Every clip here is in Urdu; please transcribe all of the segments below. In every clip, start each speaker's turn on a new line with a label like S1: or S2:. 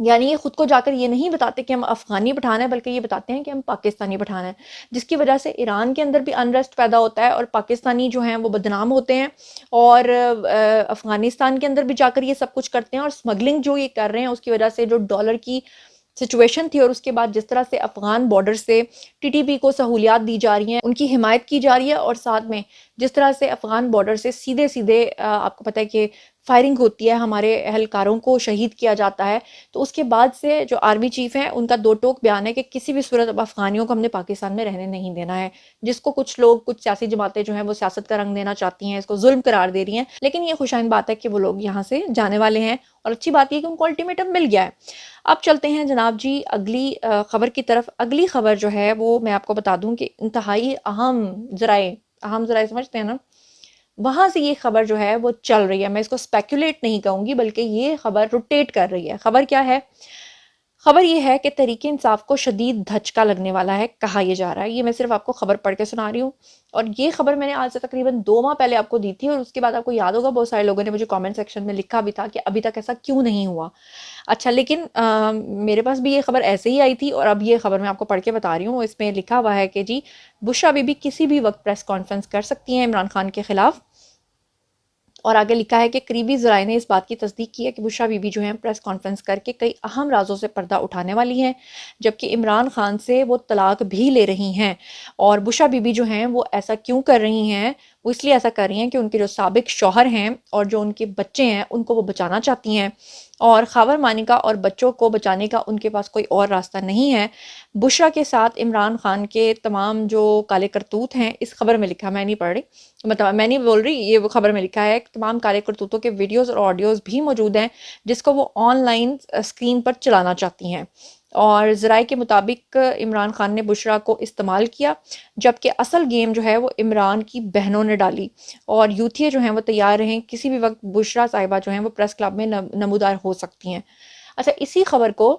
S1: یعنی یہ خود کو جا کر یہ نہیں بتاتے کہ ہم افغانی پٹھان ہیں، بلکہ یہ بتاتے ہیں کہ ہم پاکستانی پٹھان ہیں، جس کی وجہ سے ایران کے اندر بھی انریسٹ پیدا ہوتا ہے اور پاکستانی جو ہیں وہ بدنام ہوتے ہیں، اور افغانستان کے اندر بھی جا کر یہ سب کچھ کرتے ہیں، اور اسمگلنگ جو یہ کر رہے ہیں اس کی وجہ سے جو ڈالر کی سچویشن تھی، اور اس کے بعد جس طرح سے افغان بارڈر سے ٹی ٹی پی کو سہولیات دی جا رہی ہیں، ان کی حمایت کی جا رہی ہے، اور ساتھ میں جس طرح سے افغان بارڈر سے سیدھے سیدھے آپ کو پتہ ہے کہ فائرنگ ہوتی ہے، ہمارے اہلکاروں کو شہید کیا جاتا ہے، تو اس کے بعد سے جو آرمی چیف ہیں ان کا دو ٹوک بیان ہے کہ کسی بھی صورت اب افغانیوں کو ہم نے پاکستان میں رہنے نہیں دینا ہے، جس کو کچھ لوگ، کچھ سیاسی جماعتیں جو ہیں وہ سیاست کا رنگ دینا چاہتی ہیں، اس کو ظلم قرار دے رہی ہیں، لیکن یہ خوشائند بات ہے کہ وہ لوگ یہاں سے جانے والے ہیں، اور اچھی بات یہ کہ ان کو الٹیمیٹم مل گیا ہے۔ اب چلتے ہیں جناب جی اگلی خبر کی طرف۔ اگلی خبر جو ہے وہ میں آپ کو بتا دوں کہ انتہائی اہم ذرائع سمجھتے ہیں نا، وہاں سے یہ خبر جو ہے وہ چل رہی ہے، میں اس کو اسپیکولیٹ نہیں کہوں گی بلکہ یہ خبر روٹیٹ کر رہی ہے۔ خبر کیا ہے؟ خبر یہ ہے کہ تحریک انصاف کو شدید دھچکا لگنے والا ہے، کہا یہ جا رہا ہے۔ یہ میں صرف آپ کو خبر پڑھ کے سنا رہی ہوں، اور یہ خبر میں نے آج سے تقریباً 2 ماہ پہلے آپ کو دی تھی، اور اس کے بعد آپ کو یاد ہوگا بہت سارے لوگوں نے مجھے کامنٹ سیکشن میں لکھا بھی تھا کہ ابھی تک ایسا کیوں نہیں ہوا۔ اچھا، لیکن میرے پاس بھی یہ خبر ایسے ہی آئی تھی، اور اب یہ خبر میں آپ کو پڑھ کے بتا رہی ہوں۔ اس میں لکھا ہوا ہے کہ جی بشریٰ بی بی کسی بھی وقت پریس کانفرنس کر سکتی ہیں عمران خان کے خلاف، اور آگے لکھا ہے کہ قریبی ذرائع نے اس بات کی تصدیق کی ہے کہ بشریٰ بی بی جو ہیں پریس کانفرنس کر کے کئی اہم رازوں سے پردہ اٹھانے والی ہیں، جبکہ عمران خان سے وہ طلاق بھی لے رہی ہیں۔ اور بشریٰ بی بی جو ہیں وہ ایسا کیوں کر رہی ہیں؟ وہ اس لیے ایسا کر رہی ہیں کہ ان کے جو سابق شوہر ہیں اور جو ان کے بچے ہیں ان کو وہ بچانا چاہتی ہیں، اور خاور مانیکا اور بچوں کو بچانے کا ان کے پاس کوئی اور راستہ نہیں ہے۔ بشریٰ کے ساتھ عمران خان کے تمام جو کالے کرتوت ہیں، اس خبر میں لکھا، میں نہیں پڑھ رہی، مطلب میں نہیں بول رہی، یہ وہ خبر میں لکھا ہے کہ تمام کالے کرتوتوں کے ویڈیوز اور آڈیوز بھی موجود ہیں جس کو وہ آن لائن اسکرین پر چلانا چاہتی ہیں، اور ذرائع کے مطابق عمران خان نے بشریٰ کو استعمال کیا، جبکہ اصل گیم جو ہے وہ عمران کی بہنوں نے ڈالی، اور یوتھیے جو ہیں وہ تیار رہیں کسی بھی وقت بشریٰ صاحبہ جو ہیں وہ پریس کلب میں نمودار ہو سکتی ہیں۔ اچھا، اسی خبر کو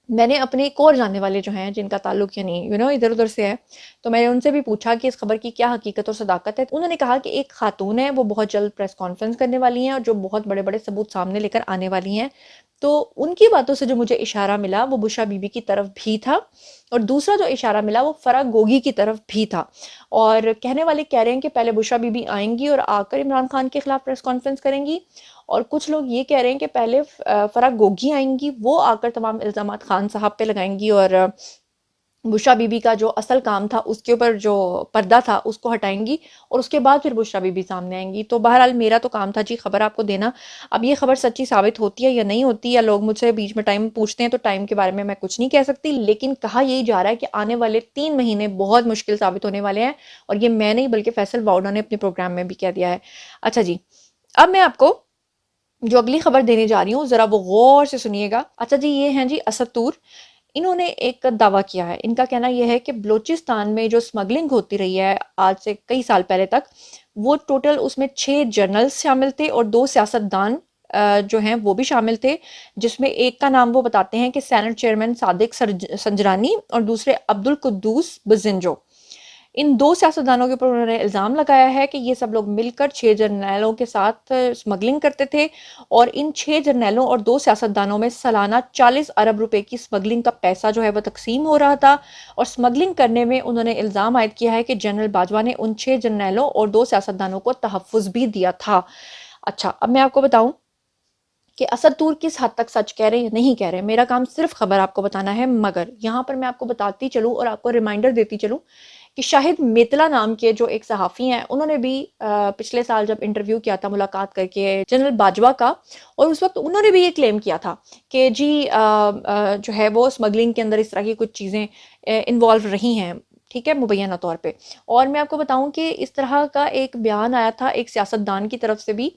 S1: میں نے اپنے ایک اور جاننے والے جو ہیں جن کا تعلق یعنی ادھر ادھر سے ہے، تو میں نے ان سے بھی پوچھا کہ اس خبر کی کیا حقیقت اور صداقت ہے۔ انہوں نے کہا کہ ایک خاتون ہے، وہ بہت جلد پریس کانفرنس کرنے والی ہیں اور جو بہت بڑے بڑے ثبوت سامنے لے کر آنے والی ہیں، تو ان کی باتوں سے جو مجھے اشارہ ملا وہ بشریٰ بی بی کی طرف بھی تھا، اور دوسرا جو اشارہ ملا وہ فرح گوگی کی طرف بھی تھا، اور کہنے والے کہہ رہے ہیں کہ پہلے بشریٰ بی بی آئیں گی اور آ کر عمران خان کے خلاف پریس کانفرنس کریں گی، اور کچھ لوگ یہ کہہ رہے ہیں کہ پہلے فرح گوگی آئیں گی، وہ آ کر تمام الزامات خان صاحب پہ لگائیں گی، اور بشریٰ بی بی کا جو اصل کام تھا اس کے اوپر جو پردہ تھا اس کو ہٹائیں گی، اور اس کے بعد پھر بشریٰ بی بی سامنے آئیں گی۔ تو بہرحال میرا تو کام تھا جی خبر آپ کو دینا، اب یہ خبر سچی ثابت ہوتی ہے یا نہیں ہوتی، یا لوگ مجھ سے بیچ میں ٹائم پوچھتے ہیں تو ٹائم کے بارے میں کچھ نہیں کہہ سکتی، لیکن کہا یہی جا رہا ہے کہ آنے والے 3 مہینے بہت مشکل ثابت ہونے والے ہیں، اور یہ میں نہیں بلکہ فیصل واؤڈا نے اپنے پروگرام میں بھی کہہ دیا ہے۔ اچھا جی، اب میں آپ کو جو اگلی خبر دینے جا رہی ہوں ذرا وہ غور سے سنیے گا۔ اچھا جی، یہ ہیں جی اسد طور، انہوں نے ایک دعویٰ کیا ہے، ان کا کہنا یہ ہے کہ بلوچستان میں جو سمگلنگ ہوتی رہی ہے آج سے کئی سال پہلے تک، وہ ٹوٹل اس میں 6 جرنلز شامل تھے اور 2 سیاستدان جو ہیں وہ بھی شامل تھے، جس میں ایک کا نام وہ بتاتے ہیں کہ سینٹ چیئرمین صادق سنجرانی، اور دوسرے عبدالقدوس بزنجو۔ ان 2 سیاستدانوں کے اوپر انہوں نے الزام لگایا ہے کہ یہ سب لوگ مل کر 6 جرنیلوں کے ساتھ سمگلنگ کرتے تھے، اور ان 6 جرنیلوں اور 2 سیاستدانوں میں سالانہ 40 ارب روپے کی سمگلنگ کا پیسہ جو ہے وہ تقسیم ہو رہا تھا، اور سمگلنگ کرنے میں انہوں نے الزام عائد کیا ہے کہ جنرل باجوہ نے ان 6 جرنیلوں اور 2 سیاستدانوں کو تحفظ بھی دیا تھا۔ اچھا، اب میں آپ کو بتاؤں کہ اسد طور کس حد تک سچ کہہ رہے ہیں یا نہیں کہہ رہے، میرا کام صرف خبر آپ کو بتانا ہے، مگر یہاں پر میں آپ کو بتاتی چلوں اور آپ کو ریمائنڈر دیتی چلوں کہ شاہد میتلا نام کے جو ایک صحافی ہیں، انہوں نے بھی پچھلے سال جب انٹرویو کیا تھا ملاقات کر کے جنرل باجوہ کا، اور اس وقت انہوں نے بھی یہ کلیم کیا تھا کہ جی جو ہے وہ اسمگلنگ کے اندر اس طرح کی کچھ چیزیں انوالو رہی ہیں، ٹھیک ہے، مبینہ طور پہ۔ اور میں آپ کو بتاؤں کہ اس طرح کا ایک بیان آیا تھا ایک سیاستدان کی طرف سے بھی،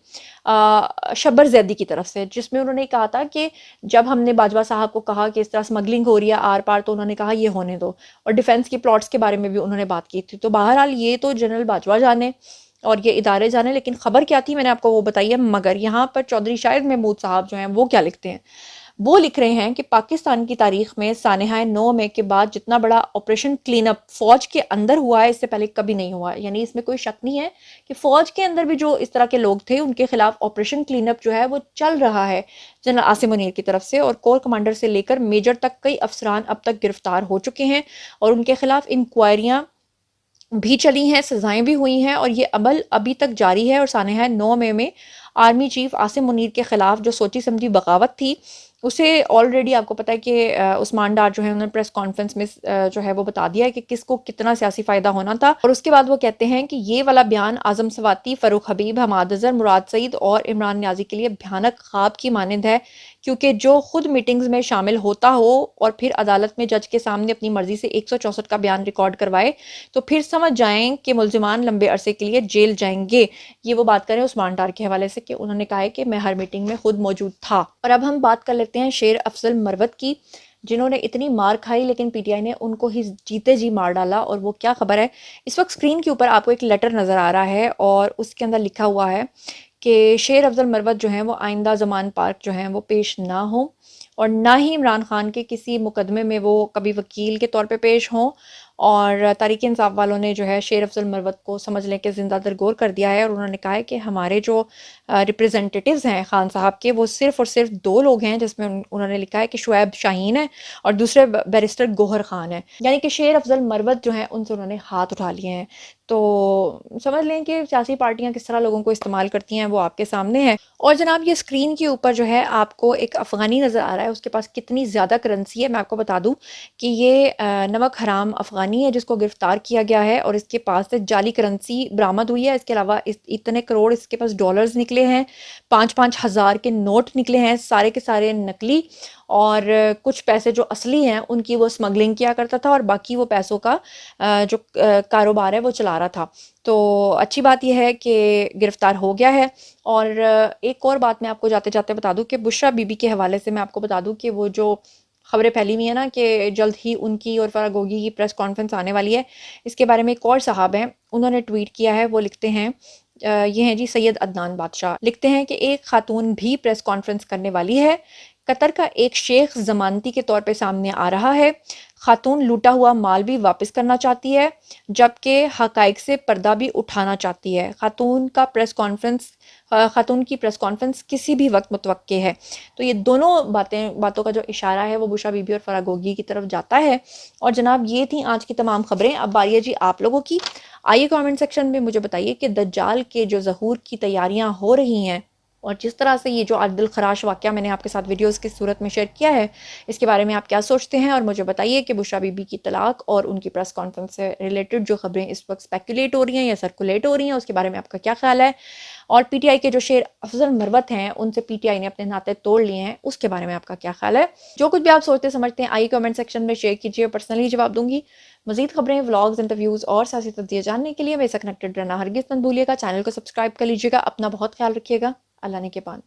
S1: شبر زیدی کی طرف سے، جس میں انہوں نے کہا تھا کہ جب ہم نے باجوہ صاحب کو کہا کہ اس طرح سمگلنگ ہو رہی ہے آر پار، تو انہوں نے کہا یہ ہونے دو، اور ڈیفنس کی پلاٹس کے بارے میں بھی انہوں نے بات کی تھی۔ تو بہرحال یہ تو جنرل باجوہ جانے اور یہ ادارے جانے، لیکن خبر کیا تھی میں نے آپ کو وہ بتائی ہے، مگر یہاں پر چودھری شاہد محمود صاحب جو ہیں وہ کیا لکھتے ہیں۔ وہ لکھ رہے ہیں کہ پاکستان کی تاریخ میں سانحہ 9 مئی کے بعد جتنا بڑا آپریشن کلین اپ فوج کے اندر ہوا ہے اس سے پہلے کبھی نہیں ہوا. یعنی اس میں کوئی شک نہیں ہے کہ فوج کے اندر بھی جو اس طرح کے لوگ تھے ان کے خلاف آپریشن کلین اپ جو ہے وہ چل رہا ہے جنرل عاصم منیر کی طرف سے, اور کور کمانڈر سے لے کر میجر تک کئی افسران اب تک گرفتار ہو چکے ہیں اور ان کے خلاف انکوائریاں بھی چلی ہیں, سزائیں بھی ہوئی ہیں, اور یہ عمل ابھی تک جاری ہے. اور سانحہ 9 مئی میں آرمی چیف عاصم منیر کے خلاف جو سوچی سمجھی بغاوت تھی اسے آلریڈی آپ کو پتہ ہے کہ عثمان ڈار جو ہے انہوں نے پریس کانفرنس میں جو ہے وہ بتا دیا ہے کہ کس کو کتنا سیاسی فائدہ ہونا تھا. اور اس کے بعد وہ کہتے ہیں کہ یہ والا بیان اعظم سواتی, فاروق حبیب, حماد اظہر, مراد سعید اور عمران نیازی کے لیے بھیانک خواب کی مانند ہے, کیونکہ جو خود میٹنگز میں شامل ہوتا ہو اور پھر عدالت میں جج کے سامنے اپنی مرضی سے 164 کا بیان ریکارڈ کروائے تو پھر سمجھ جائیں کہ ملزمان لمبے عرصے کے لیے جیل جائیں گے. یہ وہ بات کریں عثمان ڈار کے حوالے سے کہ انہوں نے کہا ہے کہ میں ہر میٹنگ میں خود موجود تھا. اور اب ہم بات کر لیتے ہیں شیر افضل مروت کی, جنہوں نے اتنی مار کھائی لیکن پی ٹی آئی نے ان کو ہی جیتے جی مار ڈالا. اور وہ کیا خبر ہے, اس وقت اسکرین کے اوپر آپ کو ایک لیٹر نظر آ رہا ہے اور اس کے اندر لکھا ہوا ہے کہ شیر افضل مروت جو ہیں وہ آئندہ زمان پارک جو ہیں وہ پیش نہ ہوں, اور نہ ہی عمران خان کے کسی مقدمے میں وہ کبھی وکیل کے طور پہ پیش ہوں. اور تحریک انصاف والوں نے جو ہے شیر افضل مروت کو سمجھ لیں کہ زندہ درگور کر دیا ہے, اور انہوں نے کہا ہے کہ ہمارے جو ریپریزنٹیٹیوز ہیں خان صاحب کے وہ صرف اور صرف 2 لوگ ہیں, جس میں انہوں نے لکھا ہے کہ شعیب شاہین ہے اور دوسرے بیرسٹر گوہر خان ہے. یعنی کہ شیر افضل مروت جو ہیں ان سے انہوں نے ہاتھ اٹھا لیے ہیں. تو سمجھ لیں کہ سیاسی پارٹیاں کس طرح لوگوں کو استعمال کرتی ہیں وہ آپ کے سامنے ہے. اور جناب یہ اسکرین کے اوپر جو ہے آپ کو ایک افغانی نظر آ رہا ہے, اس کے پاس کتنی زیادہ کرنسی ہے میں آپ کو بتا دوں کہ یہ نمک حرام افغانی ہے جس کو گرفتار کیا گیا ہے, اور اس کے پاس سے جعلی کرنسی برآمد ہوئی ہے. اس کے علاوہ اتنے کروڑ اس کے پاس ڈالرز نکلے ہیں, 5-5 ہزار کے نوٹ نکلے ہیں, سارے کے سارے نقلی, اور کچھ پیسے جو اصلی ہیں ان کی وہ اسمگلنگ کیا کرتا تھا اور باقی وہ پیسوں کا جو کاروبار ہے وہ چلا رہا تھا. تو اچھی بات یہ ہے کہ گرفتار ہو گیا ہے. اور ایک اور بات میں آپ کو جاتے جاتے بتا دوں کہ بشرا بی بی کے حوالے سے میں آپ کو بتا دوں کہ وہ جو خبریں پھیلی ہوئی ہیں نا کہ جلد ہی ان کی اور فرح گوگی کی پریس کانفرنس آنے والی ہے, اس کے بارے میں ایک اور صاحب ہیں انہوں نے ٹویٹ کیا ہے. وہ لکھتے ہیں یہ ہیں جی سید عدنان بادشاہ, لکھتے ہیں کہ ایک خاتون بھی پریس کانفرنس کرنے والی ہے. قطر کا ایک شیخ ضمانتی کے طور پہ سامنے آ رہا ہے. خاتون لوٹا ہوا مال بھی واپس کرنا چاہتی ہے جبکہ حقائق سے پردہ بھی اٹھانا چاہتی ہے. خاتون کی پریس کانفرنس کسی بھی وقت متوقع ہے. تو یہ دونوں باتوں کا جو اشارہ ہے وہ بشرا بی بی اور فرح گوگی کی طرف جاتا ہے. اور جناب یہ تھیں آج کی تمام خبریں. اب باری ہے جی آپ لوگوں کی. آئیے کامنٹ سیکشن میں مجھے بتائیے کہ دجال کے جو ظہور کی تیاریاں ہو رہی ہیں اور جس طرح سے یہ جو آج دل خراش واقعہ میں نے آپ کے ساتھ ویڈیوز کی صورت میں شیئر کیا ہے اس کے بارے میں آپ کیا سوچتے ہیں, اور مجھے بتائیے کہ بشرا بی بی کی طلاق اور ان کی پریس کانفرنس سے ریلیٹڈ جو خبریں اس وقت اسپیکولیٹ ہو رہی ہیں یا سرکولیٹ ہو رہی ہیں اس کے بارے میں آپ کا کیا خیال ہے. اور پی ٹی آئی کے جو شیر افضل مروت ہیں ان سے پی ٹی آئی نے اپنے ناطے توڑ لیے ہیں اس کے بارے میں آپ کا کیا خیال ہے. جو کچھ بھی آپ سوچتے سمجھتے ہیں آئیے کمنٹ سیکشن میں شیئر کیجیے, پرسنلی جواب دوں گی. مزید خبریں, ولاگز, انٹرویوز اور سیاسی تجزیے جاننے کے لیے میرے ساتھ کنیکٹڈ رہنا ہرگز مت بھولیے گا. چینل کو سبسکرائب کر لیجیے گا. اپنا بہت خیال رکھیے گا. اللہ نے کے پان.